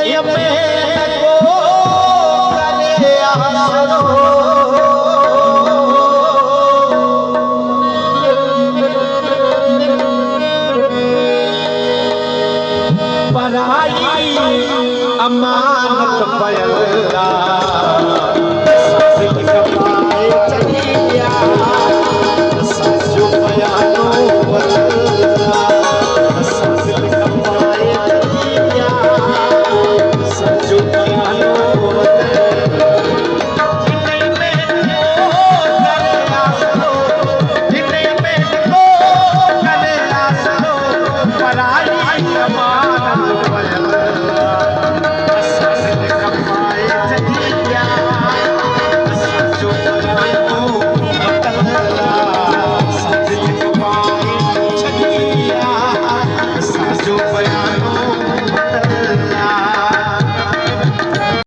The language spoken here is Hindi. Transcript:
में को करे आसरो पराई अमानत पयल्ला सच कमाए चलिया सचो बयानो बदला सच कमाए चलिया सचो बयानो बदला जिन्हें में को करे आसरो जिन्हें में को करे आसरो पराई अमानत पयल्ला